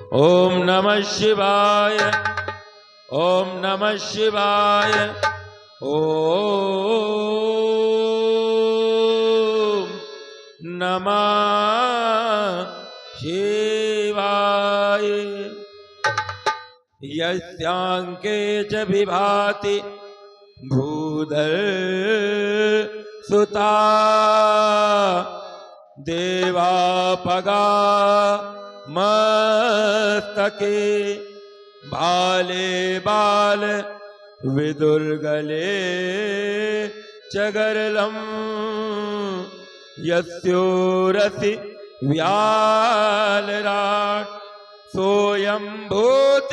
ओम नमः शिवाय, ओम नमः शिवाय, ओम नमः शिवाय। यस्यांके च विभाति भूधर सुता देवापगा मस्तके भाले बाल विदुर्गले चगरलम यस्योरसि व्यालराट सोयं भूत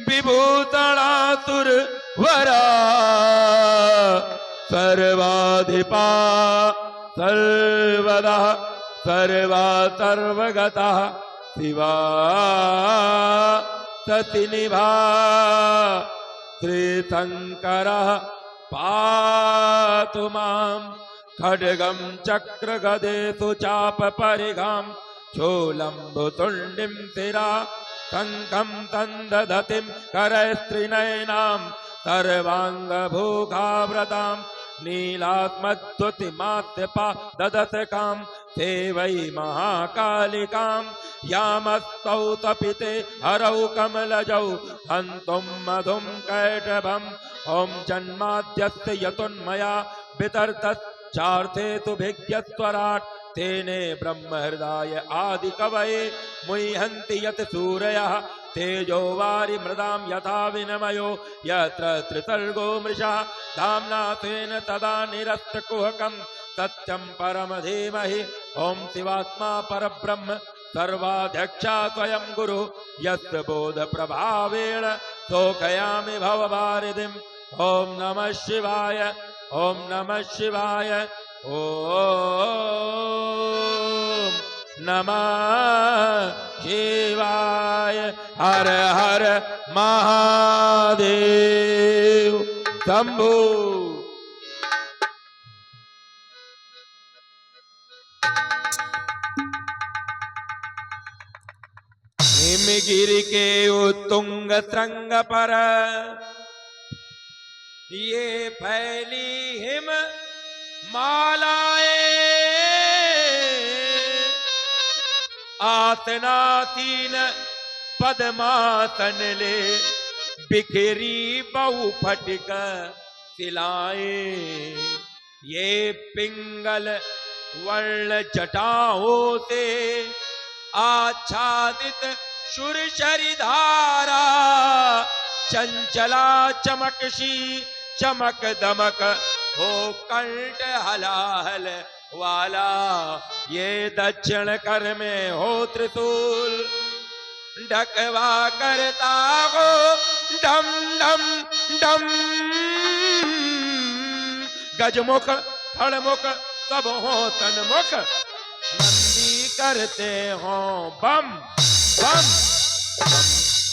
विभूतणासुर वरा सर्वाधिपा सर्वदा सर्वा सर्वगता शिवा सतिनिभा श्रीशंकरः पातु मां खड्गं चक्रगदेषु चाप परिघां शूलम्बुतुण्डिं शिरा शङ्खं तन्दधतिं करस्त्रिनयनां सर्वाङ्गभूखाव्रतां नीलात्मद्युतिमात्यपा ददतकां ते वै महाकालिकां यामस्तौ तपिते हरौ कमलजौ हन्तुं मधुं कैटभम् ॐ जन्माद्यस्य यतोन्मया वितर्तश्चार्थे तु भिज्ञस्वराट् तेने ब्रह्महृदाय आदिकवये मुह्यन्ति यत् सूरयः तेजो वारि मृदां यथा विनिमयो यत्र त्रिसर्गो मृषा धाम्ना स्वेन सदा निरस्तकुहकं सत्यं परम धीमहि। ॐ शिवात्मा परब्रह्म सर्वाध्यक्षा स्वयं गुरु यस्य बोध प्रभावेण शोकयामि भववारिधिं। ॐ नमः शिवाय, ॐ नमः शिवाय, ॐ नमः शिवाय। हर हर महादेव शंभु। हिमगिरि के उत्तुंग श्रृंग पर ये फैली हिम मालाएं आसनासीन पद्मासन ले बिखरी बहु फटक सिलाएं ये पिंगल वर्ण जटाओं से आच्छादित सुरसरी धारा चंचला चमकशी चमक दमक हो कंठ हलाहल वाला ये दक्षिण कर में हो त्रिशूल ढकवा करता हो डम डम डम गजमुख खड़मुख सब हो तन्मुख नंदी करते हो बम बम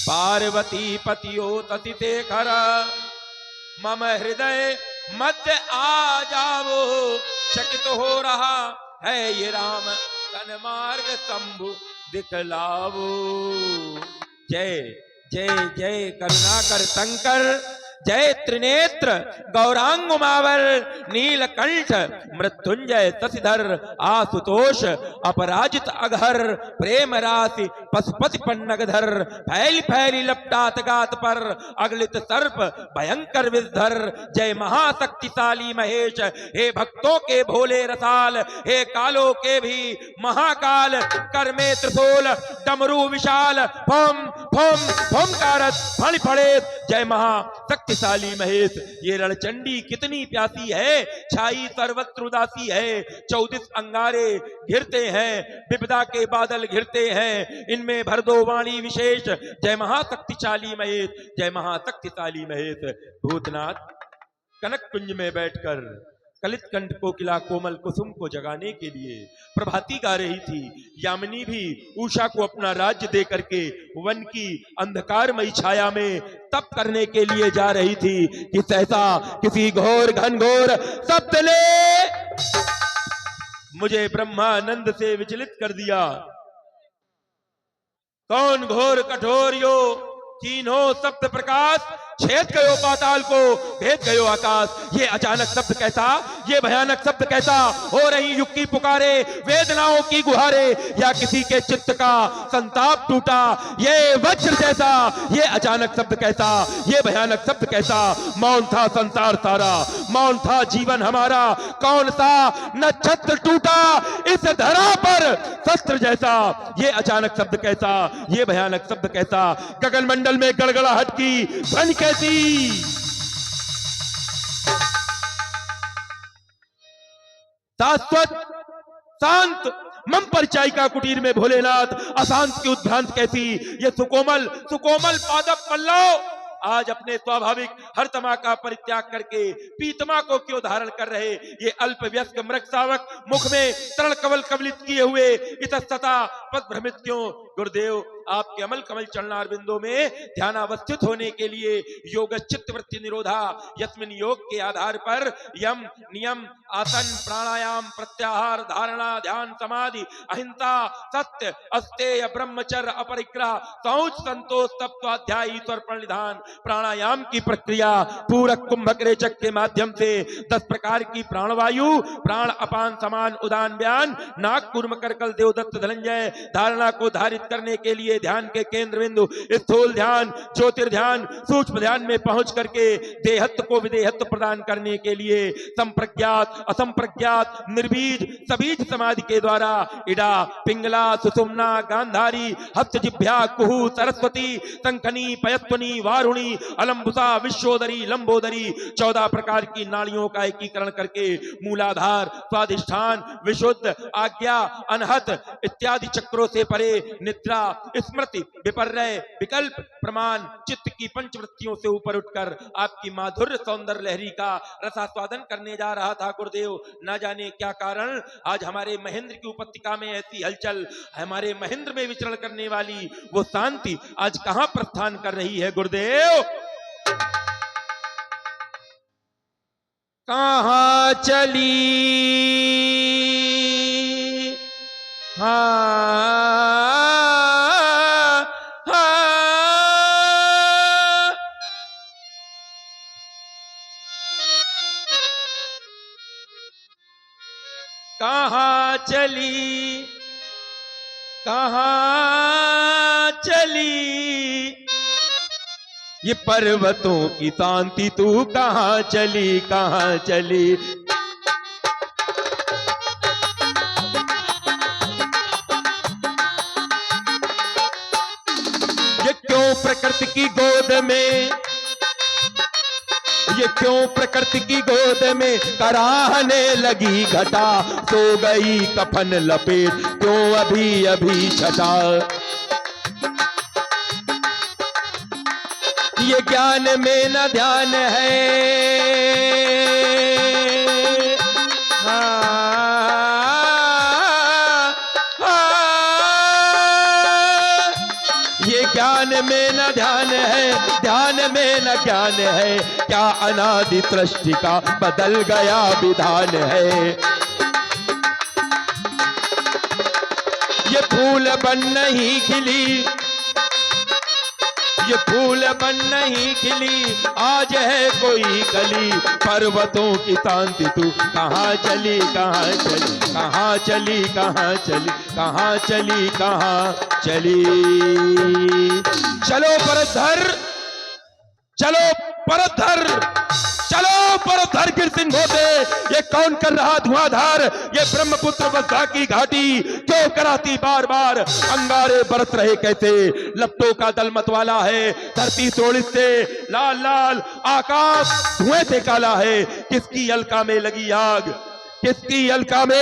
पार्वती पतियो तति शेखर मम हृदय मध्य आ जाओ चकित हो रहा है ये राम तन मार्ग शंभु दिखलाओ। जय जय जय करुणाकर शंकर जय त्रिनेत्र गौरांग उमावर नीलकंठ मृत्युंजय शशिधर आशुतोष अपराजित अघर प्रेम राशि पशुपति पन्नगधर फैली फैली लपटात गात पर अगलित सर्प भयंकर विधर जय महाशक्तिशाली महेश हे भक्तों के भोले रसाल हे कालों के भी महाकाल कर में त्रिशूल डमरू विशाल फम फम फमकारत फण फड़े जय महाशक्तिशाली महेश। ये रणचंडी कितनी प्यासी है छाई सर्वत्र उदासी है 24 अंगारे घिरते हैं विपदा के बादल घिरते हैं इनमें भर दो वाणी विशेष जय महाशक्तिशाली महेश जय महाशक्तिशाली महेश। भूतनाथ कनक कुंज में बैठकर कलित कंठ कोकिला कोमल कुसुम को जगाने के लिए प्रभाती गा रही थी। यामिनी भी उषा को अपना राज्य दे करके वन की अंधकारमयी छाया में तप करने के लिए जा रही थी कि सहसा किसी घोर घनघोर शब्द ने मुझे ब्रह्मानंद से विचलित कर दिया। कौन घोर कठोर यो तीनों सप्त प्रकाश, छेद गयो पाताल को भेद गयो आकाश। ये अचानक शब्द कैसा, ये भयानक शब्द कैसा, हो रही युग की पुकारे, वेदनाओं की गुहारे, या किसी के चित्त का संताप टूटा, ये वज्र जैसा, ये अचानक शब्द कैसा, ये भयानक शब्द कैसा। मौन था संसार सारा, मौन था जीवन हमारा, कौन सा नक्षत्र टूटा इस धरा पर शस्त्र जैसा। ये अचानक शब्द कैसा, ये भयानक शब्द कैसा। गगन मंडल में गड़गड़ाहट की ध्वनि कैसी। शाश्वत शांत मम परिचायिका कुटीर में भोलेनाथ, अशांत की उद्भ्रांत कैसी। ये सुकोमल सुकोमल पादप पल्लव आज अपने स्वाभाविक हर तमा का परित्याग करके पीतमा को क्यों धारण कर रहे। ये अल्प व्यस्क मृग शावक मुख में तरण कवल कवलित किए हुए इतस्तता पद भ्रमित क्यों। गुरुदेव आपके अमल कमल चरणार बिंदों में ध्यानावस्थित होने के लिए योग चित्त वृत्ति निरोधा यस्मिन योग के आधार पर यम नियम आसन प्राणायाम प्रत्याहार धारणा ध्यान समाधि अहिंसा सत्य अस्तेय ब्रह्मचर्य अपरिग्रह शौच संतोष तत्वाध्याय ईश्वर प्रणिधान प्राणायाम की प्रक्रिया पूरक कुंभक रेचक के माध्यम से 10 प्रकार की प्राणवायु प्राण अपान समान उदान व्यान नाक कूर्म करकल देवदत्त धनंजय धारणा को धारित करने के लिए ध्यान के केंद्र बिंदु स्थूल ध्यान ज्योतिर्ध्यान सूक्ष्म ध्यान में पहुंच करके देहत्व को विदेहत्व प्रदान करने के लिए संप्रज्ञात असंप्रज्ञात निर्बीज सबीज समाधि के द्वारा इडा पिंगला सुषुम्ना गांधारी हस्त जिह्वा कुहू सरस्वती संखनी पयत्वनी वारुणी अलंबुसा विश्वोदरी लंबोदरी 14 प्रकार की नाड़ियों का एकीकरण करके मूलाधार स्वादिष्ठान विशुद्ध आज्ञा अनहत इत्यादि चक्रों से परे निद्रा स्मृति विपर्य विकल्प प्रमाण चित्त की पंचवृत्तियों से ऊपर उठकर आपकी माधुर्य सौंदर्य लहरी का रसास्वादन करने जा रहा था। गुरुदेव न जाने क्या कारण आज हमारे महेंद्र की उपत्यका में ऐसी हलचल, हमारे महेंद्र में विचरण करने वाली वो शांति आज कहां प्रस्थान कर रही है। गुरुदेव कहां चली कहां चली कहां चली ये पर्वतों की शांति तू कहां चली कहां चली। ये क्यों प्रकृति की गोद में, ये क्यों प्रकृति की गोद में कराहने लगी घटा, सो गई कफन लपेट क्यों अभी अभी छटा। ये ज्ञान में न ध्यान है, ये ज्ञान में न ध्यान है, ध्यान में न ज्ञान है, क्या अनादि सृष्टि का बदल गया विधान है। ये फूल बन नहीं खिली, ये फूल बन नहीं खिली, आज है कोई कली, पर्वतों की शांति तू कहाँ चली कहाँ चली कहाँ चली कहाँ चली कहाँ चली कहाँ चली। चलो परधर, चलो परधर, चलो परधर गिर सिंह होते। ये कौन कर रहा धुआंधार, ये ब्रह्मपुत्र वज्रा की घाटी क्यों कराती बार बार, अंगारे बरस रहे कैसे, लपटों का दल मतवाला है, धरती तोड़ित से लाल लाल, आकाश धुएं से काला है। किसकी अलका में लगी आग, किसकी अलका में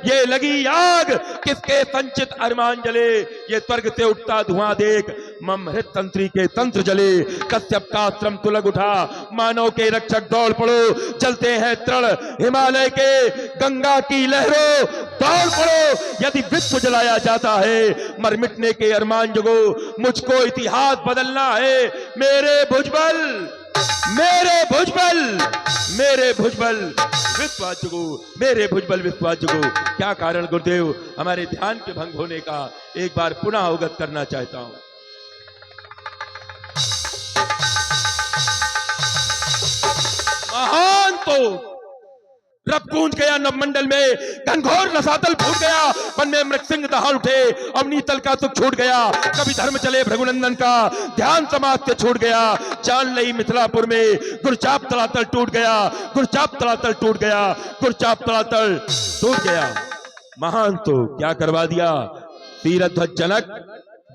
ये लगी आग, किसके संचित अरमान जले, ये स्वर्ग से उठता धुआं देख मम हृत तंत्री के तंत्र जले। कश्यप का आश्रम तुलग उठा, मानव के रक्षक दौड़ पड़ो, चलते हैं तृण हिमालय के गंगा की लहरों, दौड़ पड़ो। यदि विश्व जलाया जाता है मर मिटने के अरमान जगो, मुझको इतिहास बदलना है मेरे भुजबल। मेरे भुजबल, मेरे भुजबल विश्वाजुगु, मेरे भुजबल विश्वाजुगु। क्या कारण गुरुदेव, हमारे ध्यान के भंग होने का एक बार पुनः अवगत करना चाहता हूं। महान तो रब गूंज गया नवमंडल में, घनघोर रसातल फूट गया, मन में मृगसिंह दहाड़ उठे, अवनी तल का सुख छूट गया, कभी धर्म चले भृगुनंदन का, ध्यान समाज से छूट गया, जान लई मिथिलापुर में, गुरचाप तलातल टूट गया, गुरचाप तलातल टूट गया, गुरचाप तलातल टूट गया। महान तो क्या करवा दिया, तीरध्वज जनक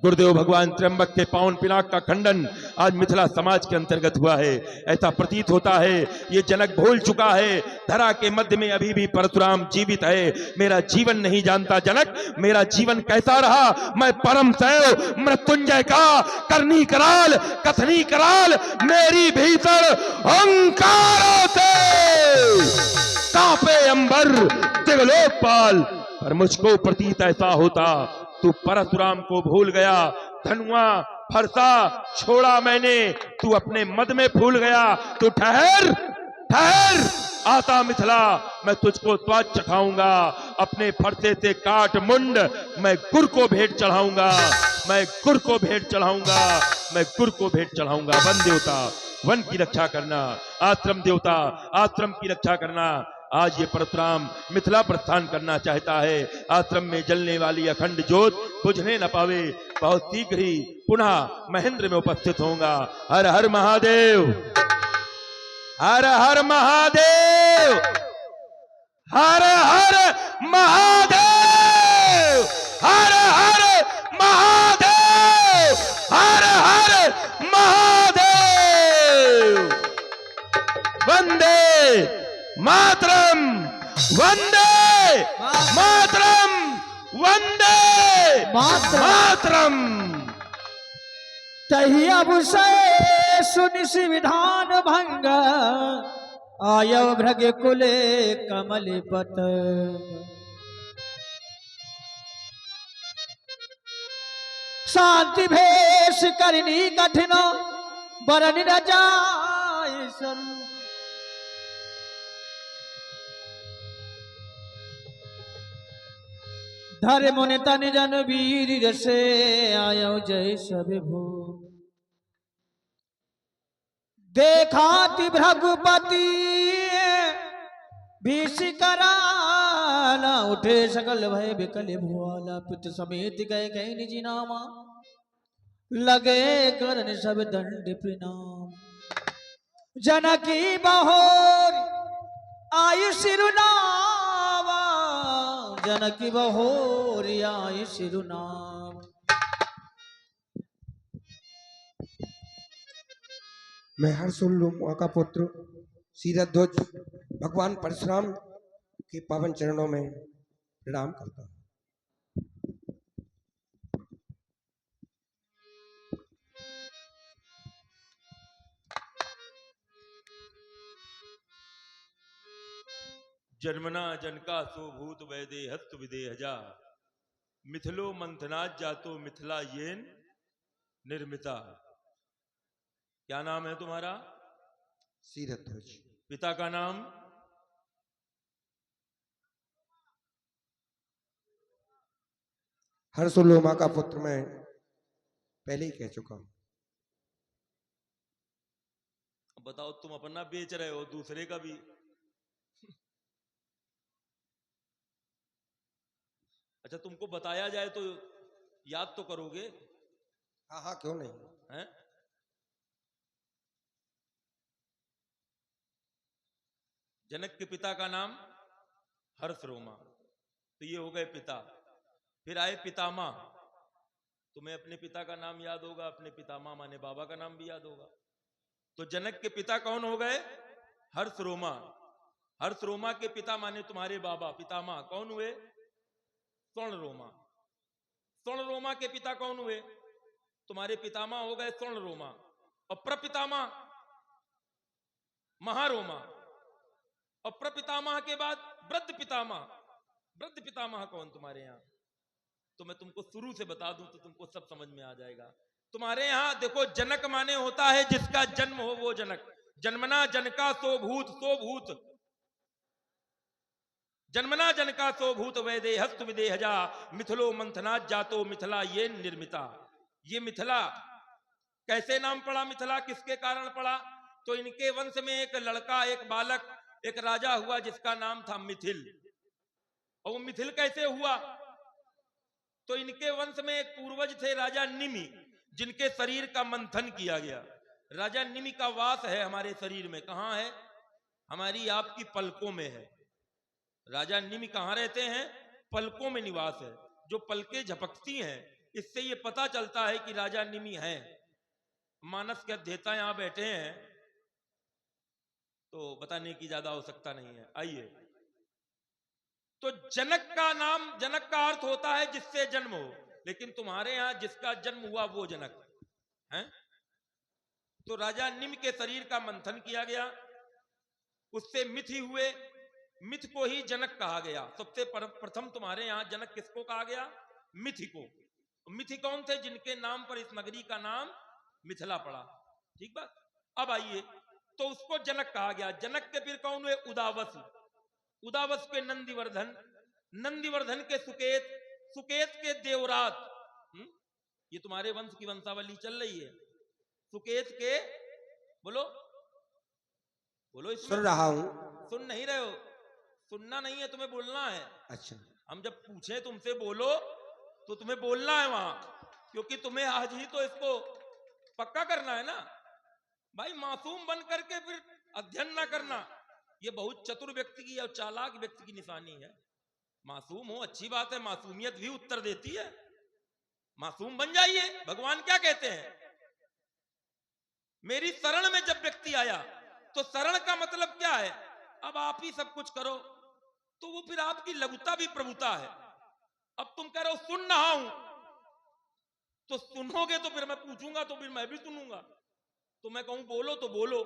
गुरुदेव भगवान त्र्यंबक के पावन पिनाक का खंडन आज मिथिला समाज के अंतर्गत हुआ है। ऐसा प्रतीत होता है ये जनक भूल चुका है, धरा के मध्य में अभी भी परशुराम जीवित है। मेरा जीवन नहीं जानता जनक, मेरा जीवन कैसा रहा, मैं परम सैव मृत्युंजय का करनी कराल कथनी कराल, मेरी भीतर अहंकारों से कांपे अंबर दिगलोकपाल। पर मुझको प्रतीत ऐसा होता तू परशुराम को भूल गया, धनुआ फरसा छोड़ा मैंने, तू अपने मद में फूल गया। तू ठहर ठहर, आता मिथिला, मैं तुझको स्वाद चखाऊंगा, अपने फरसे से काट मुंड, मैं गुर को भेंट चढ़ाऊंगा, मैं गुर को भेंट चढ़ाऊंगा, मैं गुर को भेंट चढ़ाऊंगा। वन देवता वन की रक्षा करना, आश्रम देवता आश्रम की रक्षा करना। आज ये परशुराम मिथिला प्रस्थान करना चाहता है, आश्रम में जलने वाली अखंड ज्योत बुझने न पावे, बहुत शीघ्र ही पुनः महेंद्र में उपस्थित होगा। हर हर महादेव, हर हर महादेव, हर हर महादेव, हर हर महादेव, हर हर महादेव। वंदे मातरम, वंदे मातरम, वंदे मातरम। तही अब से सुनि विधान भंग, आयव भृग कुले कमल पत। शांति भेष करनी कठिन, बरन न जाय सरू। धर मुनि तन जन वीर रसे, आयो जय सब भू। देखाति भृगुपति भीष कराला, उठे सकल भय बिकल भुआला। पित समेत गए गए निज नामा, लगे करन सब दंड प्रणाम। जनकी बहोर आयु सिरुनावा, जनकी बहोर आयु सिरुनाम। मैं हर्षोल्लास का पुत्र तीरध्वज भगवान परशुराम के पावन चरणों में प्रणाम करता हूँ। जन्मना जनका सोभूत वैदे हस्त विदेहजा, मिथिलो मंथनाज जातो मिथिला येन निर्मिता। क्या नाम है तुम्हारा? तीरध्वज। पिता का नाम? हर्षोल्लास का पुत्र मैं पहले ही कह चुका हूं। बताओ, तुम अपना बेच रहे हो, दूसरे का भी। अच्छा, तुमको बताया जाए तो याद तो करोगे? हाँ हाँ, क्यों नहीं हैं? जनक के पिता का नाम हर्षरोमा, तो ये हो गए पिता। फिर आए पितामह, तुम्हें अपने पिता का नाम याद होगा, अपने पितामह माने बाबा का नाम भी याद होगा। तो जनक के पिता कौन हो गए? हर्षरोमा। हर्षरोमा के पिता माने तुम्हारे बाबा पितामह कौन हुए? स्वर्णरोमा। स्वर्णरोमा के पिता कौन हुए? तुम्हारे पितामह हो गए स्वर्णरोमा। और प्रपितामह महारोमा। और प्रपितामह के बाद वृद्ध पितामह। वृद्ध पितामह कौन तुम्हारे यहां? तो मैं तुमको शुरू से बता दूं तो तुमको सब समझ में आ जाएगा। तुम्हारे यहां देखो, जनक माने होता है जिसका जन्म हो वो जनक। जन्मना जनका सो भूत, सो भूत। जन्मना जनका सो भूत वैदेहस्तु विदेहजा मिथिलो मंथना जातो मिथिला ये निर्मिता। ये मिथिला कैसे नाम पड़ा? मिथिला किसके कारण पड़ा? तो इनके वंश में एक लड़का, एक बालक, एक राजा हुआ जिसका नाम था मिथिल। और वो मिथिल कैसे हुआ? तो इनके वंश में एक पूर्वज थे राजा निमि, जिनके शरीर का मंथन किया गया। राजा निमि का वास है हमारे शरीर में। कहां है? हमारी आपकी पलकों में है। राजा निमि कहां रहते हैं? पलकों में निवास है। जो पलकें झपकती हैं, इससे ये पता चलता है कि राजा निमि है। मानस के अध्येता यहां बैठे हैं, तो बताने की ज्यादा आवश्यकता नहीं है। आइए, तो जनक का नाम, जनक का अर्थ होता है जिससे जन्म हो, लेकिन तुम्हारे यहां जिसका जन्म हुआ वो जनक है। तो राजा निमि के शरीर का मंथन किया गया, उससे मिथि हुए। मिथ को ही जनक कहा गया। सबसे प्रथम तुम्हारे यहां जनक किसको कहा गया? मिथि को। मिथि कौन थे? जिनके नाम पर इस नगरी का नाम मिथिला पड़ा। ठीक बात। अब आइए, तो उसको जनक कहा गया। जनक के फिर कौन हुए? उदावस। उदावस के नंदीवर्धन, नंदीवर्धन के सुकेत, सुकेत के देवरात। ये तुम्हारे वंश की वंशावली चल रही है। सुकेत के, बोलो बोलो, इसमें सुन रहा हूं। सुन नहीं रहे हो? सुनना नहीं है, तुम्हें बोलना है। अच्छा, हम जब पूछे तुमसे बोलो तो तुम्हें बोलना है वहां, क्योंकि तुम्हें आज ही तो इसको पक्का करना है ना भाई। मासूम बन करके फिर अध्ययन ना करना, ये बहुत चतुर व्यक्ति की और चालाक व्यक्ति की निशानी है। मासूम हो अच्छी बात है, मासूमियत भी उत्तर देती है। मासूम बन जाइए। भगवान क्या कहते हैं? मेरी शरण में जब व्यक्ति आया, तो शरण का मतलब क्या है? अब आप ही सब कुछ करो, तो वो फिर आपकी लघुता भी प्रभुता है। अब तुम कह रहे हो सुन रहा हूं, तो सुनोगे तो फिर मैं पूछूंगा, तो फिर मैं भी सुनूंगा। तो मैं कहूं बोलो तो बोलो,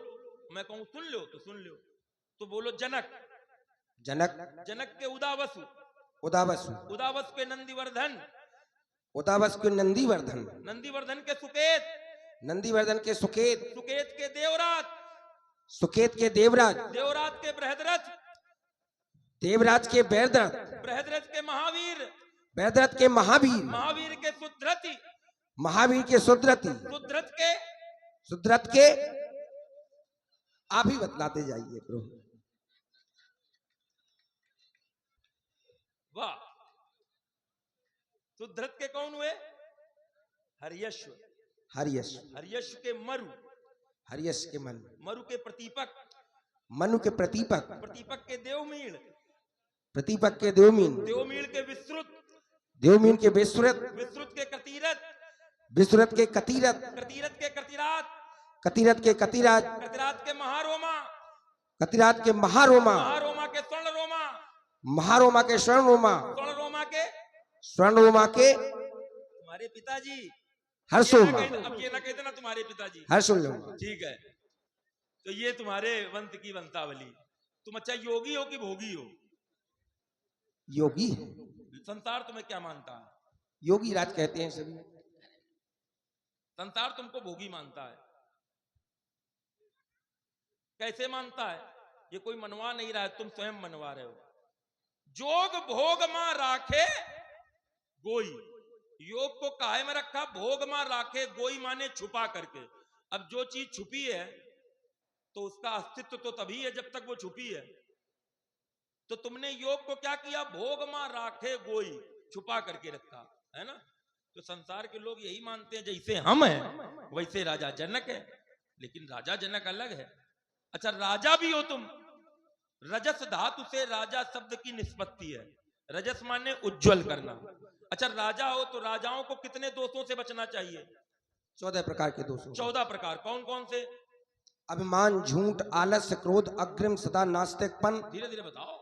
मैं कहूं सुन लो तो सुन लो। तो बोलो जनक। जनक। जनक के उदावसु, उदावस। उदावस के नंदीवर्धन, उदावस के नंदीवर्धन, नंदीवर्धन के सुकेत, नंदीवर्धन के सुकेत, सुकेत के देवरात, सुकेत के देवराज, देवरात के बृहद्रथ, देवराज के बृहद्रथ, बृहद्रथ के महावीर, बृहद्रथ के महावीर, महावीर के सुध्रति, महावीर के सुद्रति, सुध्रत के, सुद्रत के। आप ही बतलाते जाइए प्रभु। वाह। सुध्रत के कौन हुए? हर्यश्व। हर्यश, हर्यश्व के मरु, हर्यश के मन, मरु के प्रतीपक, मनु के प्रतीपक, प्रतीपक के देवमील, प्रतीपक के देवमीन, देवमील के विस्तृत, देवमीन के विस्तृत, विस्तृत के कतीरत, विस्तृत के कतीरत, कतीरत के कतिरात, कतीरत के कतीराज, कतिरात के महारोमा, कतीराज के महारोमा, महारोमा के स्वर्ण रोमा, महारोमा के स्वर्ण रोमा, स्वर्ण रोमा के स्वर्ण रोमा के तुम्हारे पिताजी। हर्षोमा, अब ये ना कह देना तुम्हारे पिताजी। हर्षोमा। ठीक है, तो ये तुम्हारे वंश की वंशावली। तुम अच्छा योगी हो कि भोगी हो? योगी है। संसार तुम्हें क्या मानता है? योगी राज कहते हैं सभी। संसार तुमको भोगी मानता है। कैसे मानता है? ये कोई मनवा नहीं रहा है, तुम स्वयं मनवा रहे हो। जोग भोग मां राखे गोई, योग को काहे में रखा? भोग मां राखे गोई माने छुपा करके। अब जो चीज छुपी है तो उसका अस्तित्व तो तभी है जब तक वो छुपी है। तो तुमने योग को क्या किया? भोग मां राखे गोई, छुपा करके रखा है ना। तो संसार के लोग यही मानते हैं, जैसे हम हैं वैसे राजा जनक है, लेकिन राजा जनक अलग है। अच्छा, राजा भी हो तुम, रजस धातु से राजा शब्द की निष्पत्ति है। रजस माने उज्जवल करना। अच्छा, राजा हो तो राजाओं को कितने दोषों से बचना चाहिए? 14 प्रकार के दोषों। 14 प्रकार। कौन कौन से? अभिमान, झूठ, आलस्य, क्रोध, अग्रिम, सदा नास्तिकपन, धीरे धीरे बताओ।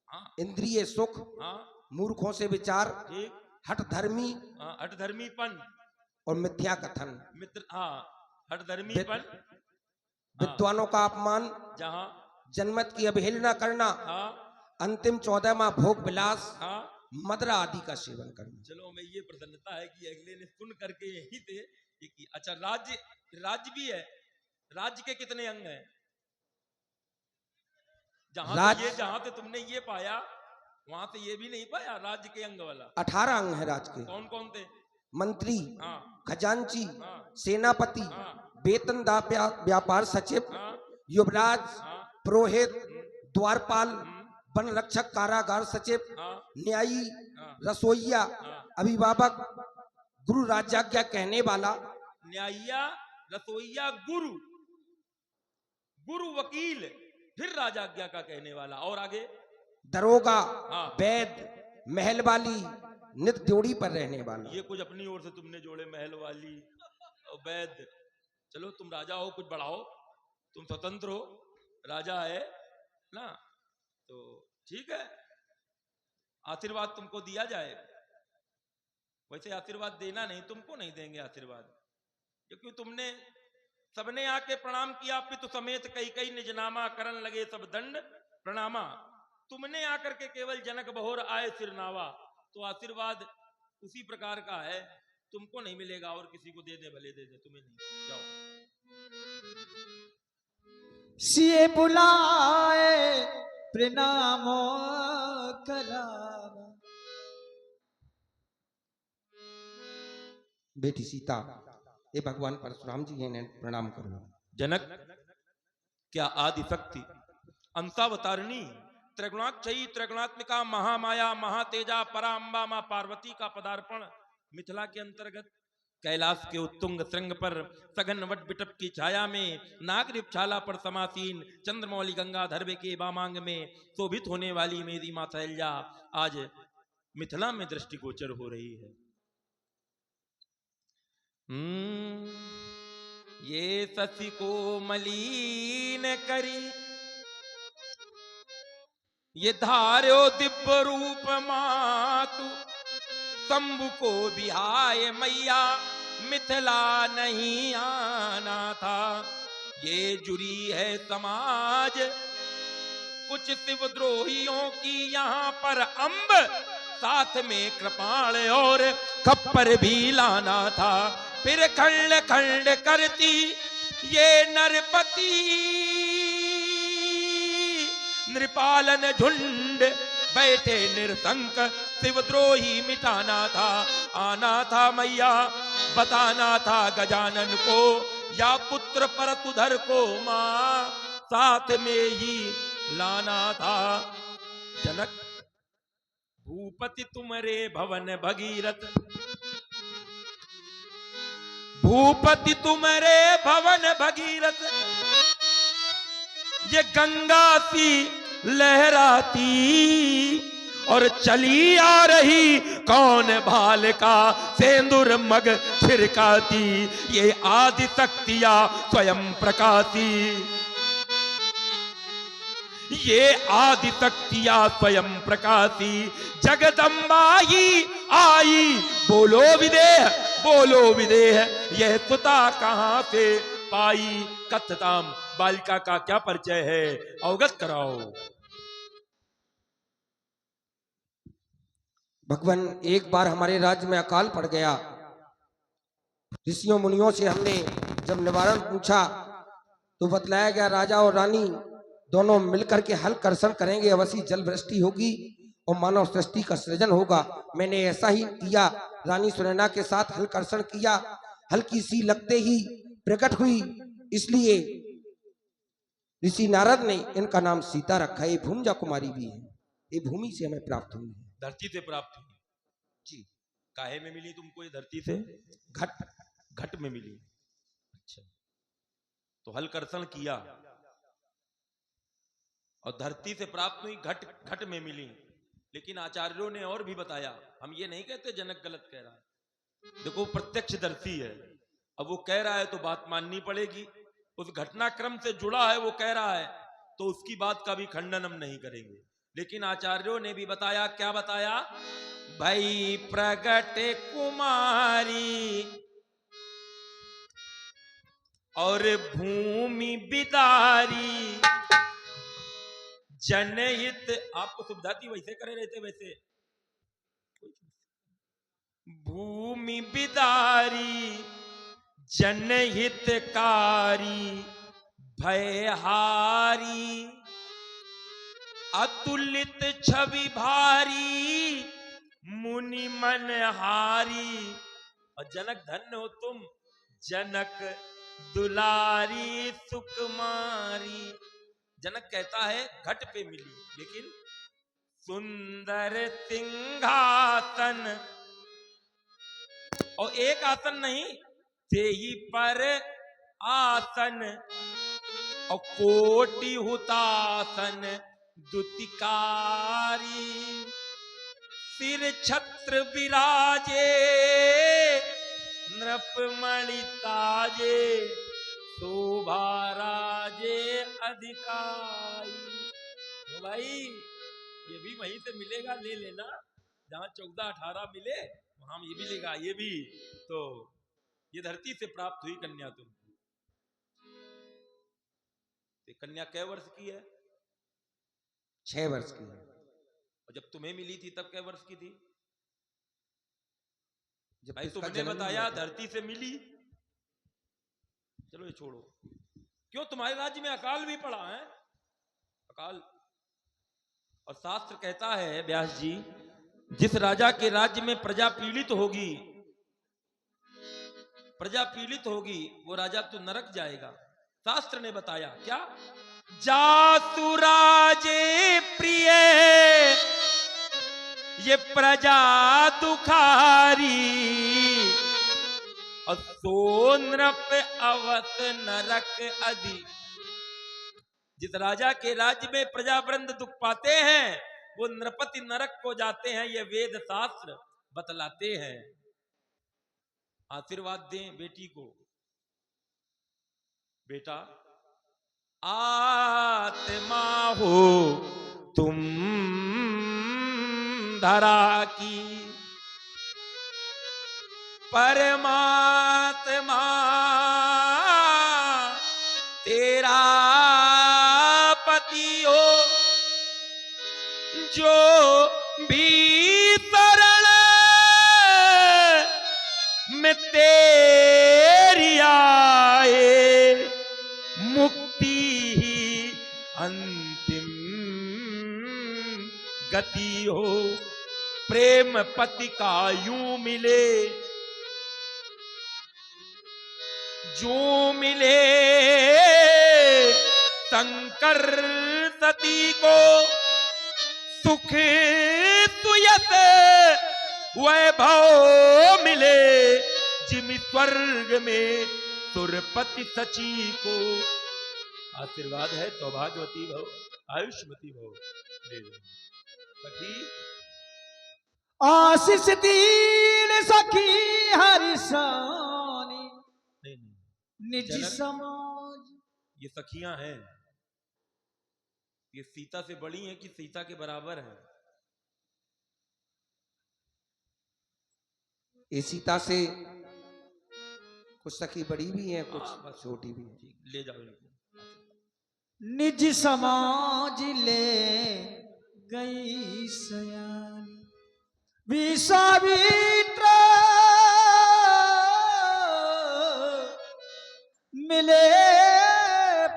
हाँ इंद्रिय सुख, हाँ मूर्खों से विचार, ठीक, हठ धर्मी हाँ, हठधर्मीपन और मिथ्या कथन, मित्र, हाँ हठधर्मीपन, विद्वानों का अपमान, जहाँ, जनमत की अवहेलना करना, हाँ अंतिम 14वां भोग विलास, हाँ मदरा आदि का सेवन करना। चलो मैं ये प्रसन्नता है कि अगले ने सुन करके यही थे ये कि अच्छा राज्य राज्य भी है। राज्य के कितने अंग हैं? जहां से तुमने ये पाया वहां से ये भी नहीं पाया राज्य के अंग वाला। 18 अंग है राज के। कौन कौन थे? मंत्री, हाँ खजांची, हाँ सेनापति, हाँ वेतनदाता व्यापार सचिव, हाँ युवराज, हाँ पुरोहित, द्वारपाल, हम्म, वन रक्षक, कारागार सचिव, हाँ न्यायी, हाँ रसोईया, हाँ। अभिभावक, गुरु राजाज्ञा कहने वाला, न्यायिया, रसोईया, गुरु, गुरु वकील, फिर राजाज्ञा का कहने वाला, और आगे दरोगा, हाँ। वैद्य, महल वाली, नित ड्योढ़ी पर रहने वाला। ये कुछ अपनी ओर से तुमने जोड़े, महल वाली और वैद्य। चलो तुम राजा हो, कुछ बढ़ाओ, तुम स्वतंत्र हो, राजा है ना, तो ठीक है, आशीर्वाद तुमको दिया जाए। वैसे आशीर्वाद देना नहीं, तुमको नहीं देंगे आशीर्वाद, क्योंकि तुमने सबने आके प्रणाम किया, पितु समेत कई कई निजनामा, करन लगे सब दंड प्रणामा। तुमने आकर के केवल जनक बहोर आए सिरनावा, तो आशीर्वाद उसी प्रकार का है, तुमको नहीं मिलेगा, और किसी को दे दे भले दे दे, तुम्हें नहीं। जाओ। सिए बुलाए प्रणामो करावा। बेटी सीता, ये भगवान परशुराम जी हैं, प्रणाम करो। जनक, क्या आदि शक्ति अंशावतारिणी त्रिगुणाक्षयी त्रिगुणात्मिका महामाया महातेजा पराम्बा मां पार्वती का पदार्पण मिथिला के अंतर्गत कैलाश के उत्तुंग श्रृंग पर सघन वट बिटप की छाया में नागरिपछाला पर समासीन चंद्रमौली गंगाधर के वामांग में शोभित होने वाली मेरी मां शैलजा आज मिथिला में दृष्टिगोचर हो रही है। ये शशि को मलिन करी, ये धार्यो दिव्य रूप मातु, शंभु को बिहाय मैया मिथिला नहीं आना था। ये जुरी है समाज कुछ शिवद्रोहियों की, यहाँ पर अम्ब साथ में कृपाण और खप्पर भी लाना था। फिर खंड खंड करती ये नरपति, नृपालन झुंड बैठे निरसंक, शिवद्रोही मिटाना था। आना था मैया बताना था गजानन को, या पुत्र परतुधर को मां साथ में ही लाना था। जनक, भूपति तुमरे भवन भगीरथ, भूपति तुमरे भवन भगीरथ, ये गंगा सी लहराती और चली आ रही कौन भाल का सेंदूर मग छिड़काती। ये आदि शक्तियां स्वयं प्रकाशी, ये आदि शक्तियां स्वयं प्रकाशी, जगदम्बा ही आई बोलो विदेह, बोलो विदेह, यह सुता कहां से पाई। कथताम, बालिका का क्या परिचय है, अवगत कराओ। भगवान, एक बार हमारे राज्य में अकाल पड़ गया, ऋषियों मुनियों से हमने जब निवारण पूछा तो बतलाया गया राजा और रानी दोनों मिलकर के हल कर्षण करेंगे, अवश्य जल वृष्टि होगी और मानव सृष्टि का सृजन होगा। मैंने ऐसा ही किया, रानी सुनैना के साथ हल कर्षण किया, हल्की सी लगते ही प्रकट हुई, इसलिए ऋषि नारद ने इनका नाम सीता रखा। ये भूमिजा कुमारी भी है, ये भूमि से हमें प्राप्त हुई है। धरती से प्राप्त हुई जी। काहे में मिली तुमको ये धरती से? घट, घट में मिली। अच्छा, तो हल कर्षण किया और धरती से प्राप्त हुई, घट घट में मिली। लेकिन आचार्यों ने और भी बताया, हम ये नहीं कहते जनक गलत कह रहा है। देखो प्रत्यक्षदर्शी है, अब वो कह रहा है तो बात माननी पड़ेगी। उस घटनाक्रम से जुड़ा है, वो कह रहा है तो उसकी बात का भी खंडन हम नहीं करेंगे। लेकिन आचार्यों ने भी बताया, क्या बताया? भाई प्रगट कुमारी और भूमि बिदारी, जनहित, आपको सुविधा थी वैसे करे रहते, वैसे भूमि बिदारी जनहितकारी भयहारी अतुलित छवि भारी मुनि मनहारी। और जनक धन्य हो तुम जनक दुलारी सुकुमारी। जनक कहता है घट पे मिली लेकिन सुंदर सिंहासन, और एक आसन नहीं थे ही पर आसन, और कोटि हुतासन दुतिकारी। सिर छत्र विराजे नृपमणि ताजे शोभा राजे अधिकारी। तो भाई ये भी वहीं से मिलेगा, ले लेना जहां 14-18 मिले वहां ये भी लेगा। ये भी तो ये धरती से प्राप्त हुई कन्या तुमको। कन्या कै वर्ष की है? 6 वर्ष की है। और जब तुम्हें मिली थी तब कै वर्ष की थी? जब भाई इसका तुमने जन्म बताया हुआ था। धरती से मिली। चलो ये छोड़ो, क्यों तुम्हारे राज्य में अकाल भी पड़ा है? अकाल, और शास्त्र कहता है व्यास जी, जिस राजा के राज्य में प्रजा पीड़ित होगी, प्रजा पीड़ित होगी, वो राजा तो नरक जाएगा। शास्त्र ने बताया क्या? जासु राजे प्रिय ये प्रजा दुखारी, और सो नृप अवत नरक अधि। जिस राजा के राज्य में प्रजावृंद दुख पाते हैं वो नृपति नरक को जाते हैं, ये वेद शास्त्र बतलाते हैं। आशीर्वाद दें बेटी को। बेटा आत्मा हो तुम धरा की, परमात्मा तेरा पति हो, जो भी शरण में तेरी आए, मुक्ति ही अंतिम गति हो। प्रेम पति का यूं मिले जो मिले शंकर सती को, सुख सुयस वैभव मिले जिमि स्वर्ग में सुरपति सची को। आशीर्वाद है सौभाग्यवती भव आयुष्मती भव। सखी आशीष दीन सखी हरिसानी नहीं निज जनक, समाज। ये सखियां हैं, ये सीता से बड़ी हैं कि सीता के बराबर हैं? ये सीता से कुछ सखी बड़ी भी हैं, कुछ बस छोटी भी हैं। ले जाओ इनको। निज समाज ले गई सयानी, विश्वामित्र मिले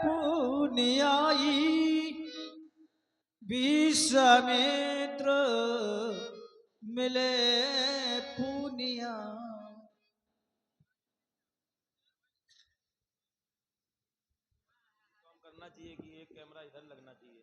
पुण्याई, विश्वामित्र मिले पुनिया। करना चाहिए कि एक कैमरा इधर लगना चाहिए।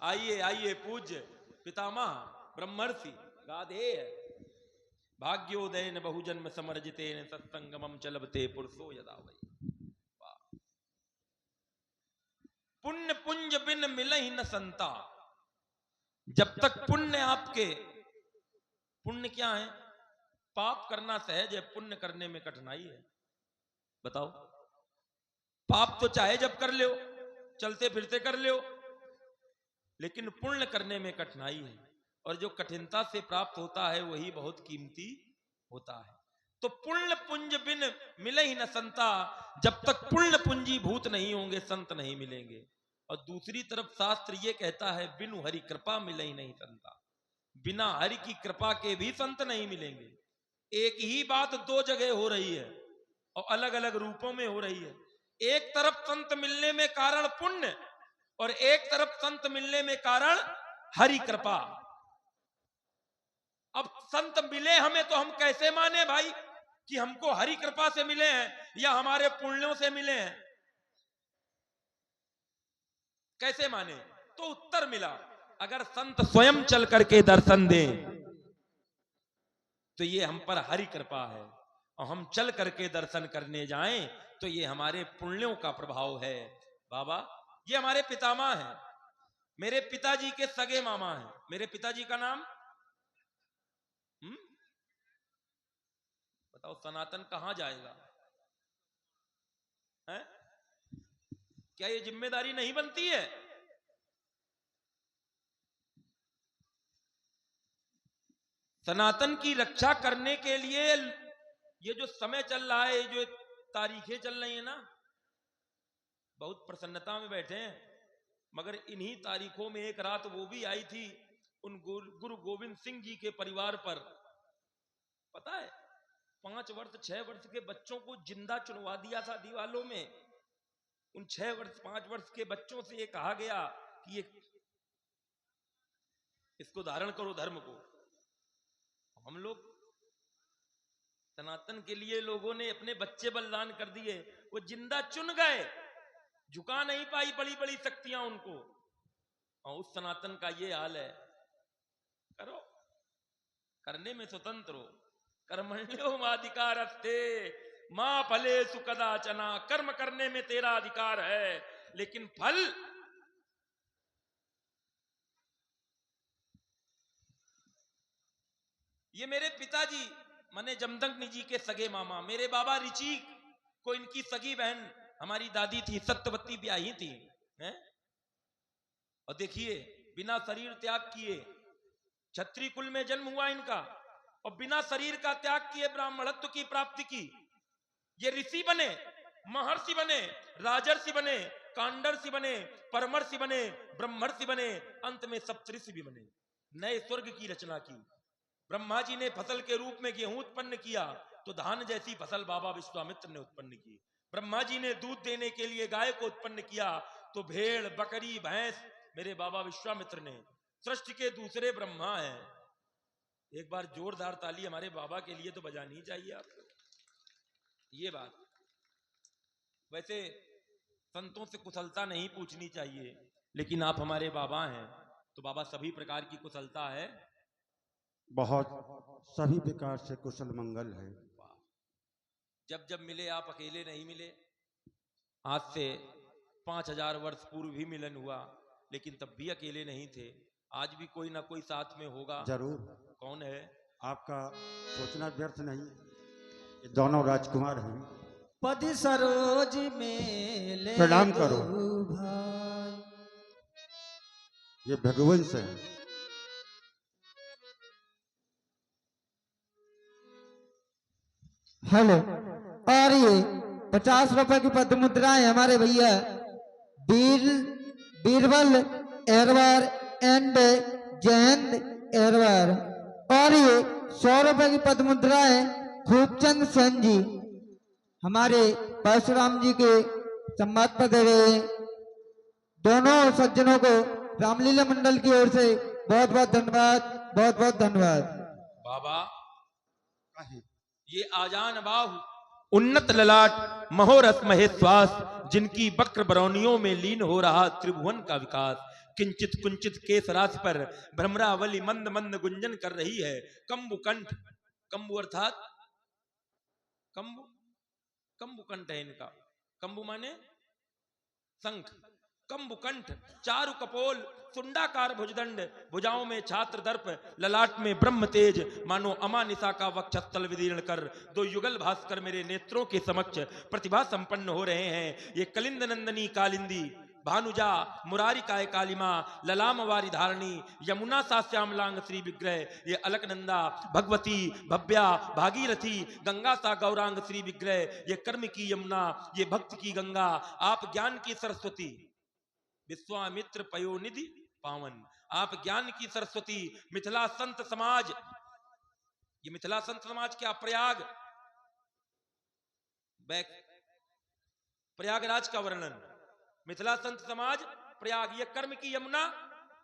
आइए आइए पूज्य पितामह ब्रह्मर्षि गाधेय भाग्योदयन बहुजन्म समर्जितेन सत्संगमम चलबते पुरुषो यदा वै। पुण्य पुंज बिन मिलहि न संता। जब तक पुण्य आपके, पुण्य क्या है? पाप करना सहज है, पुण्य करने में कठिनाई है। बताओ, पाप तो चाहे जब कर लो, चलते फिरते कर लो, लेकिन पुण्य करने में कठिनाई है, और जो कठिनता से प्राप्त होता है वही बहुत कीमती होता है। तो पुण्य पुंज बिन मिले ही न संता, जब तक पुण्य पुंजी भूत नहीं होंगे संत नहीं मिलेंगे। और दूसरी तरफ शास्त्र ये कहता है बिनु हरि कृपा मिले ही नहीं संता, बिना हरि की कृपा के भी संत नहीं मिलेंगे। एक ही बात दो जगह हो रही है और अलग अलग रूपों में हो रही है। एक तरफ संत मिलने में कारण पुण्य, और एक तरफ संत मिलने में कारण हरि कृपा। अब संत मिले हमें तो हम कैसे माने भाई कि हमको हरि कृपा से मिले हैं या हमारे पुण्यों से मिले हैं, कैसे माने? तो उत्तर मिला, अगर संत स्वयं चल करके दर्शन दें तो ये हम पर हरि कृपा है, और हम चल करके दर्शन करने जाएं तो ये हमारे पुण्यों का प्रभाव है। बाबा ये हमारे पितामह हैं, मेरे पिताजी के सगे मामा हैं। मेरे पिताजी का नाम बताओ, सनातन कहां जाएगा? है? क्या ये जिम्मेदारी नहीं बनती है? सनातन की रक्षा करने के लिए ये जो समय चल रहा है, जो तारीखें चल रही है ना, बहुत प्रसन्नता में बैठे हैं, मगर इन्हीं तारीखों में एक रात वो भी आई थी उन गुरु गोविंद सिंह जी के परिवार पर। पता है 5 वर्ष 6 वर्ष के बच्चों को जिंदा चुनवा दिया था दीवालों में। उन 6 वर्ष 5 वर्ष के बच्चों से ये कहा गया कि ये इसको धारण करो धर्म को। हम लोग सनातन के लिए लोगों ने अपने बच्चे बलिदान कर दिए, वो जिंदा चुन गए, झुका नहीं पाई बड़ी बड़ी शक्तियां उनको। और उस सनातन का ये हाल है। करो, करने में स्वतंत्र हो, कर्मण्यो माधिकारस्ते मां फलेषु कदाचन, कर्म करने में तेरा अधिकार है, लेकिन फल ये मेरे पिताजी माने जमदग्नि जी के सगे मामा, मेरे बाबा ऋषि को इनकी सगी बहन हमारी दादी थी सत्यवती ब्याही थी, हैं? और देखिए बिना शरीर त्याग किए क्षत्रिय कुल में जन्म हुआ इनका, और बिना शरीर का त्याग किए ब्राह्मणत्व की प्राप्ति की। ये ऋषि बने, महर्षि बने, राजर्षि बने, कांडर्षि बने, परमर्षि बने, ब्रह्मर्षि बने, अंत में सप्तऋषि भी बने। नए स्वर्ग की रचना की। ब्रह्मा जी ने फसल के रूप में गेहूं उत्पन्न किया तो धान जैसी फसल बाबा विश्वामित्र ने उत्पन्न की। ब्रह्मा जी ने दूध देने के लिए गाय को उत्पन्न किया तो भेड़ बकरी भैंस मेरे बाबा विश्वामित्र ने। सृष्टि के दूसरे ब्रह्मा हैं। एक बार जोरदार ताली हमारे बाबा के लिए तो बजानी चाहिए आपको। ये बात वैसे संतों से कुशलता नहीं पूछनी चाहिए, लेकिन आप हमारे बाबा हैं तो बाबा सभी प्रकार की कुशलता है, बहुत सभी प्रकार से कुशल मंगल है। जब जब मिले आप अकेले नहीं मिले। आज से 5000 वर्ष पूर्व भी मिलन हुआ, लेकिन तब भी अकेले नहीं थे। आज भी कोई ना कोई साथ में होगा जरूर। कौन है? आपका सोचना व्यर्थ नहीं, ये दोनों राजकुमार हैं। पति सरोज में ले प्रणाम करो। भाई। ये भगवंश है। हेलो। और ये 50 रुपए की पद मुद्राएं हमारे भैया बीरबल एरवार एंड जयंत एरवार। और ये 100 रुपए की पद मुद्राएं खूबचंद सेन जी हमारे परशुराम जी के सम्मान पर दे रहे हैं। दोनों सज्जनों को रामलीला मंडल की ओर से बहुत बहुत धन्यवाद, बहुत बहुत धन्यवाद। बाबा ये आजान बाहु उन्नत ललाट महोरस महेश्वास, जिनकी वक्र बरौनियों में लीन हो रहा त्रिभुवन का विकास, किंचित कुंचित केस राशि पर भ्रमरावली मंद मंद गुंजन कर रही है। कंबु कंठ, कंबु अर्थात कंबु कंठ है इनका। कंबु माने शंख। कंबु कंठ, चारु कपोल, सुंडाकार भुजदंड, भुजाओं में छात्र दर्प, ललाट में ब्रह्म तेज, मानो अमानिसा का वक्षस्थल विदीर्ण कर 2 युगल भास्कर मेरे नेत्रों के समक्ष प्रतिभा संपन्न हो रहे हैं। ये कलिंद नंदनी कालिंदी भानुजा मुरारी काय कालिमा ललाम वारी धारणी यमुना सा श्यामलांग श्री विग्रह, ये अलकनंदा भगवती भव्या भागीरथी गंगा सा गौरांग श्री विग्रह, ये कर्म की यमुना ये भक्ति की गंगा, आप ज्ञान की सरस्वती विश्वामित्र पयोनिधि पावन, आप ज्ञान की सरस्वती। मिथिला संत समाज, ये मिथिला संत समाज क्या प्रयाग प्रयागराज का वर्णन, मिथिला संत समाज प्रयाग, ये कर्म की यमुना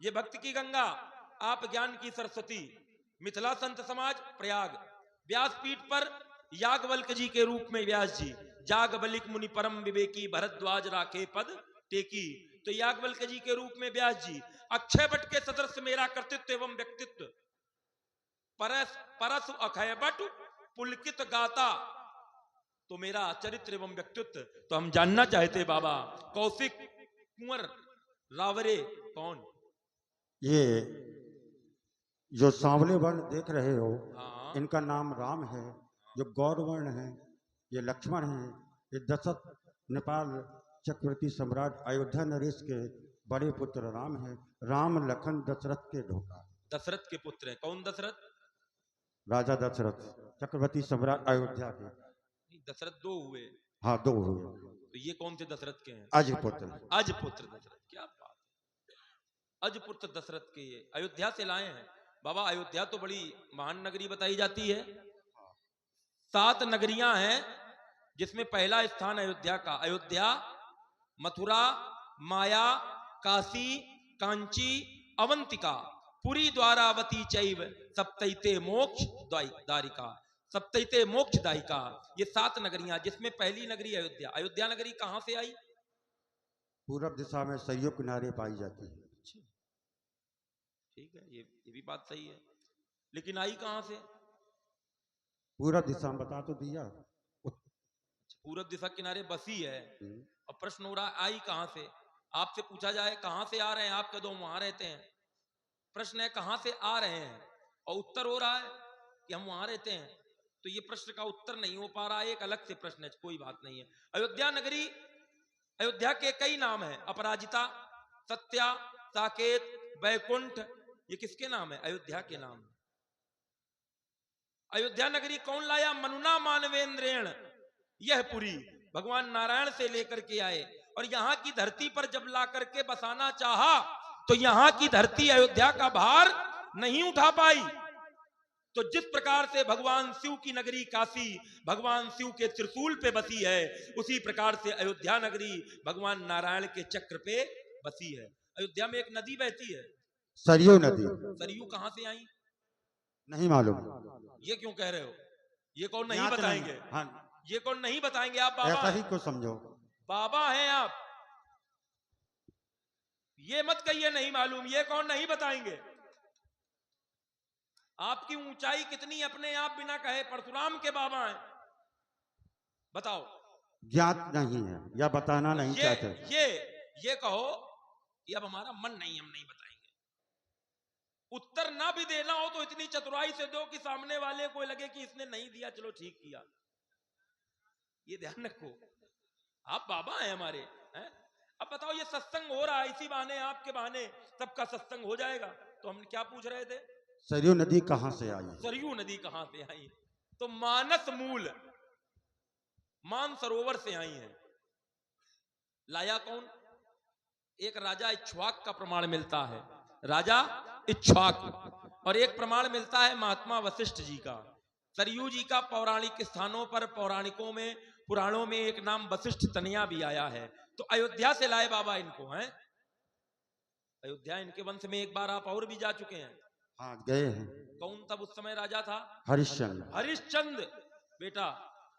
ये भक्ति की गंगा, आप ज्ञान की सरस्वती। मिथिला संत समाज प्रयाग। व्यासपीठ पर याज्ञवल्क्य जी के रूप में व्यास जी, जागबलिक मुनि परम विवेकी भरद्वाज राखे पद टेकी, तो याज्ञवल्क्य जी के रूप में व्यास जी। अक्षय वट के सदृश मेरा कर्तृत्व एवं व्यक्तित्व, परस अक्षय वट पुलकित गाता, तो मेरा चरित्र एवं व्यक्तित्व। तो हम जानना चाहते बाबा कौशिक कुंवर रावरे कौन? ये जो सांवले वर्ण देख रहे हो, हाँ। इनका नाम राम है। जो गौर वर्ण है ये लक्ष्मण है। ये दशरथ नेपाल चक्रवर्ती सम्राट अयोध्या नरेश के बड़े पुत्र राम है। राम लखन दशरथ के ढोका। दशरथ के पुत्र हैं। कौन दशरथ? राजा दशरथ चक्रवर्ती सम्राट अयोध्या के। दशरथ दो हुए। हाँ, दो हुए। तो ये कौन से दशरथ के हैं? अजपुत्र। अजपुत्र दशरथ, क्या बात है, अजपुत्र दशरथ के ये अयोध्या से लाए हैं। बाबा अयोध्या तो बड़ी महान नगरी बताई जाती है। 7 नगरियां हैं जिसमें पहला स्थान अयोध्या का। अयोध्या, मथुरा, माया, काशी, कांची, अवंतिका, पुरी, द्वारावती चैव सप्तैते मोक्ष दारिका, सप्तैते मोक्ष दायिका, ये 7 नगरियां जिसमें पहली नगरी अयोध्या। अयोध्या नगरी कहां से आई? पूरब दिशा में सरयू किनारे पाई जाती है। ठीक है, ये भी बात सही है, लेकिन आई कहां से? पूरब दिशा में बता तो दिया। पूरब दिशा किनारे बसी है। और प्रश्न हो रहा है आई कहां से? आपसे पूछा जाए कहां से आ रहे हैं आप, कह दो वहां रहते हैं। प्रश्न है कहां से आ रहे हैं, और उत्तर हो रहा है कि हम वहां रहते हैं। तो ये प्रश्न का उत्तर नहीं हो पा रहा है, एक अलग से प्रश्न है, कोई बात नहीं है। अयोध्या नगरी, अयोध्या के कई नाम है। अपराजिता, सत्या, साकेत, बैकुंठ, ये किसके नाम है? अयोध्या के नाम। अयोध्या नगरी कौन लाया? मनुना मानवेंद्रेण यह पुरी, भगवान नारायण से लेकर के आए, और यहां की धरती पर जब ला करके बसाना चाहा तो यहां की धरती अयोध्या का भार नहीं उठा पाई। तो जिस प्रकार से भगवान शिव की नगरी काशी भगवान शिव के त्रिशूल पे बसी है, उसी प्रकार से अयोध्या नगरी भगवान नारायण के चक्र पे बसी है। अयोध्या में एक नदी बहती है, सरयू नदी। सरयू कहां से आई? नहीं मालूम। ये क्यों कह रहे हो? ये कौन नहीं यहाँ तो बताएंगे? हाँ, ये कौन नहीं बताएंगे? आप बाबा ऐसा हैं। ही को समझो। बाबा हैं आप, ये मत कहिए नहीं मालूम। ये कौन नहीं बताएंगे? आपकी ऊंचाई कितनी अपने आप बिना कहे परशुराम के बाबा हैं, बताओ। ज्ञात नहीं है या बताना नहीं चाहते। ये कहो कि अब हमारा मन नहीं, हम नहीं बताएंगे। उत्तर ना भी देना हो तो इतनी चतुराई से दो कि सामने वाले को लगे कि इसने नहीं दिया, चलो ठीक किया। ये ध्यान रखो, आप बाबा हैं हमारे हैं। अब बताओ, ये सत्संग हो रहा है, इसी बहाने आपके बहाने सबका सत्संग हो जाएगा। तो हम क्या पूछ रहे थे? सरयू नदी कहां से आई? सरयू नदी कहां से आई? तो मानस मूल मान सरोवर से आई है। लाया कौन? एक राजा इक्ष्वाक का प्रमाण मिलता है, राजा इक्ष्वाक, और एक प्रमाण मिलता है महात्मा वशिष्ठ जी का। सरयू जी का पौराणिक स्थानों पर पौराणिकों में पुराणों में एक नाम वशिष्ठ तनया भी आया है। तो अयोध्या से लाए बाबा इनको हैं। अयोध्या इनके वंश में एक बार आप और भी जा चुके हैं। हाँ, गए हैं। कौन तब उस समय राजा था? हरिश्चंद्र। हरिश्चंद्र। बेटा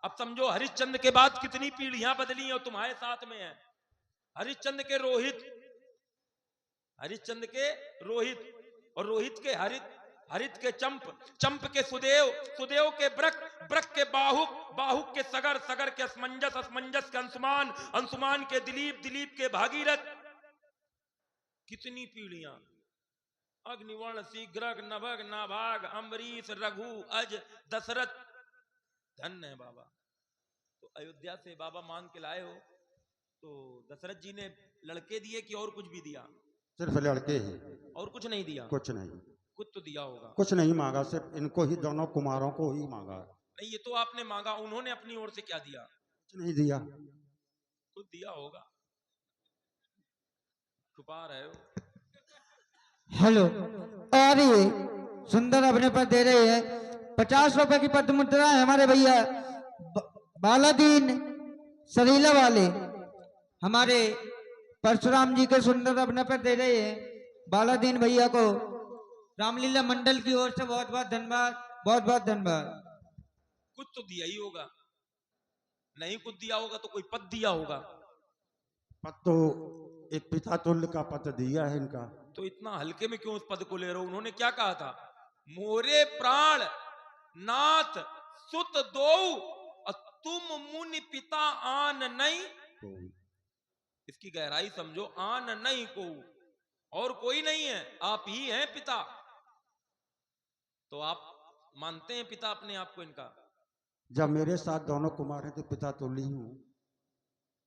अब समझो, हरिश्चंद्र के बाद कितनी पीढ़ियां बदली और तुम्हारे साथ में है। हरिश्चंद्र के रोहित, हरिश्चंद्र के रोहित, और रोहित के हरित, हरित के चंप, चंप के सुदेव, सुदेव के ब्रक, ब्रक के बाहुक, बाहुक के सगर, सगर के असमंजस, असमंजस के अंशुमान, अंशुमान के दिलीप, दिलीप के भागीरथ। कितनी पीढ़ियां, अग्निवर्ण, शीघ्रक, नभग, नाभाग, अम्बरीश, रघु, अज, दशरथ। धन्य है बाबा। तो अयोध्या से बाबा मांग के लाए हो, तो दशरथ जी ने लड़के दिए कि और कुछ भी दिया? सिर्फ लड़के ही, और कुछ नहीं दिया? कुछ नहीं, कुछ तो दिया होगा। कुछ नहीं मांगा, सिर्फ इनको ही, दोनों कुमारों को ही मांगा। नहीं, ये तो आपने मांगा, उन्होंने अपनी ओर से क्या दिया? कुछ नहीं दिया। कुछ दिया होगा, छुपा रहे हो। हेलो। और ये सुंदर अपने पर दे रहे हैं 50 रुपए की पद मुद्रा है हमारे भैया बालादीन सरीला वाले, हमारे परशुराम जी के सुंदर अपने पर दे रहे हैं बालादीन भैया को रामलीला मंडल की ओर से बहुत बहुत धन्यवाद, बहुत बहुत धन्यवाद। कुछ तो दिया ही होगा, नहीं कुछ दिया होगा तो कोई पद दिया होगा। पद तो एक पिता तुल्य का पद दिया है इनका। तो इतना हल्के में क्यों उस पद को ले रहे हो? उन्होंने क्या कहा था? मोरे प्राण नाथ सुत दो और तुम मुनि पिता आन नहीं। तो इसकी गहराई समझो, आन नहीं को, और कोई नहीं है, आप ही हैं पिता। तो आप मानते हैं पिता अपने आप को इनका? जब मेरे साथ दोनों कुमार हैं तो पिता तुल्य ही हूँ,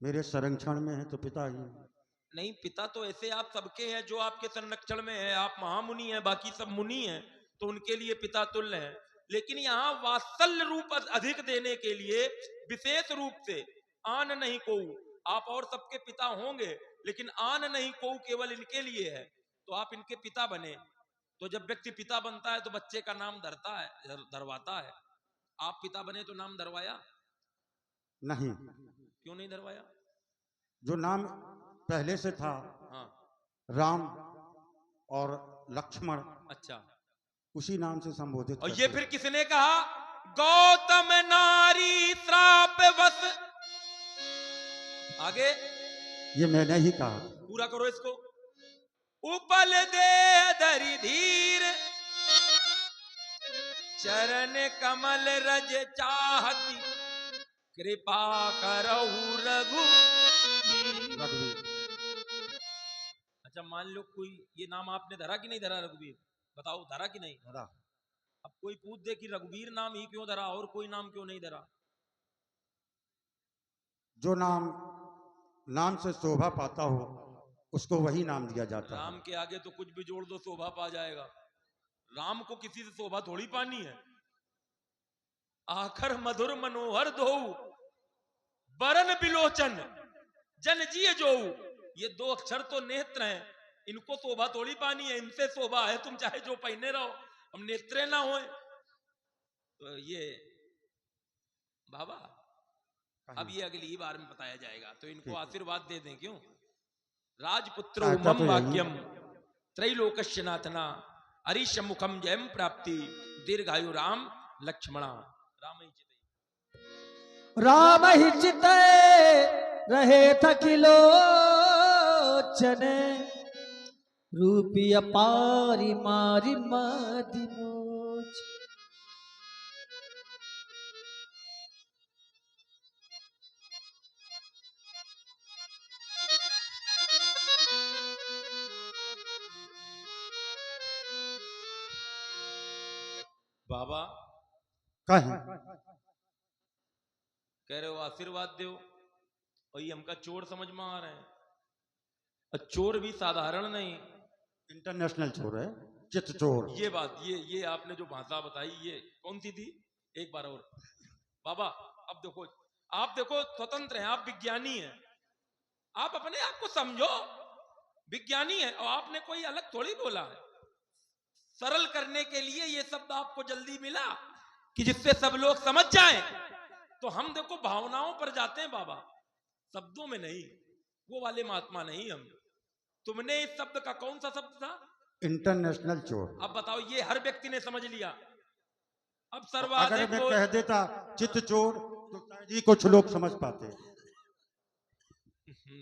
मेरे संरक्षण में है तो पिता ही हूँ। नहीं, पिता तो ऐसे आप सबके हैं जो आपके संरक्षण में है, आप महामुनि हैं, बाकी सब मुनि हैं, तो उनके लिए पिता तुल्य हैं। लेकिन यहाँ वात्सल्य रूप अधिक देने के लिए विशेष रूप से आन नहीं को, आप और सबके पिता होंगे लेकिन आन नहीं को केवल इनके लिए है, तो आप इनके पिता बने। तो जब व्यक्ति पिता बनता है तो बच्चे का नाम धरता है, धरवाता है। आप पिता बने तो नाम धरवाया? नहीं, क्यों नहीं धरवाया? जो नाम पहले से था, हाँ, राम और लक्ष्मण, अच्छा, उसी नाम से संबोधित और करते ये हैं। फिर किसने कहा? गौतम नारी श्राप बस। आगे ये मैंने ही कहा। पूरा करो इसको। उपल दे धरि धीर चरण कमल रज चाहती कृपा करहु रघुवीर। अच्छा, मान लो कोई ये नाम आपने धरा कि नहीं धरा? रघुवीर बताओ, धरा कि नहीं धरा? अब कोई पूछ दे कि रघुवीर नाम ही क्यों धरा और कोई नाम क्यों नहीं धरा? जो नाम से शोभा पाता हो उसको वही नाम दिया जाता है। राम के आगे तो कुछ भी जोड़ दो शोभा पा जाएगा। राम को किसी से शोभा थोड़ी पानी है। आखर मधुर मनोहर दो बरन बिलोचन जन जिय जो, ये दो अक्षर तो नेत्र हैं, इनको शोभा थोड़ी पानी है। इनसे शोभा है तुम चाहे जो पहने रहो, हम नेत्रे ना होए। तो ये बाबा अब ये अगली बार में बताया जाएगा, तो इनको आशीर्वाद दे दें। क्यों? राजपुत्रो मम वाक्यम त्रैलोकस्य नाथना अरिश मुखम जयम प्राप्ति दीर्घायु राम लक्ष्मणा। राम ही चिते रहे थकिलो चने रूपी अपारी मारी मादी मोच। बाबा कहें कह रहे हो आशीर्वाद दो, और ये हमका चोर समझ में आ रहे हैं। और चोर भी साधारण नहीं, इंटरनेशनल चोर है, चित चोर। ये बात, ये आपने जो भाषा बताई ये कौन सी थी? एक बार और बाबा। अब देखो, आप देखो स्वतंत्र हैं, आप विज्ञानी हैं, आप अपने आप को समझो विज्ञानी है, और आपने कोई अलग थोड़ी बोला है। सरल करने के लिए ये शब्द आपको जल्दी मिला कि जिससे सब लोग समझ जाएं। तो हम देखो भावनाओं पर जाते हैं बाबा, शब्दों में नहीं। वो वाले महात्मा नहीं हम। तुमने इस शब्द का कौन सा शब्द था? इंटरनेशनल चोर। अब बताओ, ये हर व्यक्ति ने समझ लिया। अब अगर सर्वाधिक मैं कह देता चित चोर तो शायद ही कुछ लोग समझ पाते।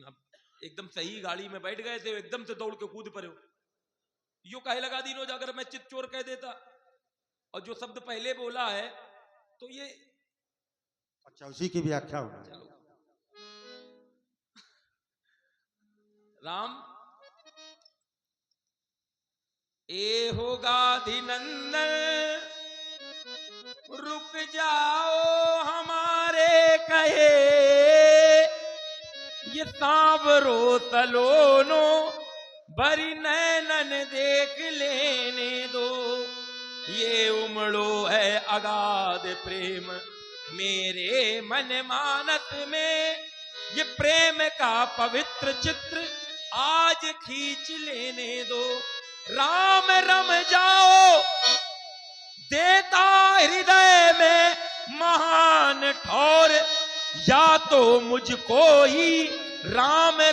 अब एकदम सही गाड़ी में बैठ गए थे, एकदम से दौड़ के कूद पड़े हो। यो काहे लगा दी रोज? अगर मैं चित चोर कह देता, और जो शब्द पहले बोला है तो ये अच्छा, उसी की व्याख्या होगा। चलो राम ए होगा धिनंदन रुक जाओ हमारे कहे, ये ये सांवरो सलोनो भरी नैनन देख लेने दो। ये उमड़ो है अगाध प्रेम मेरे मन मानस में, ये प्रेम का पवित्र चित्र आज खींच लेने दो। राम रम जाओ देता हृदय में महान ठौर, या तो मुझको ही राम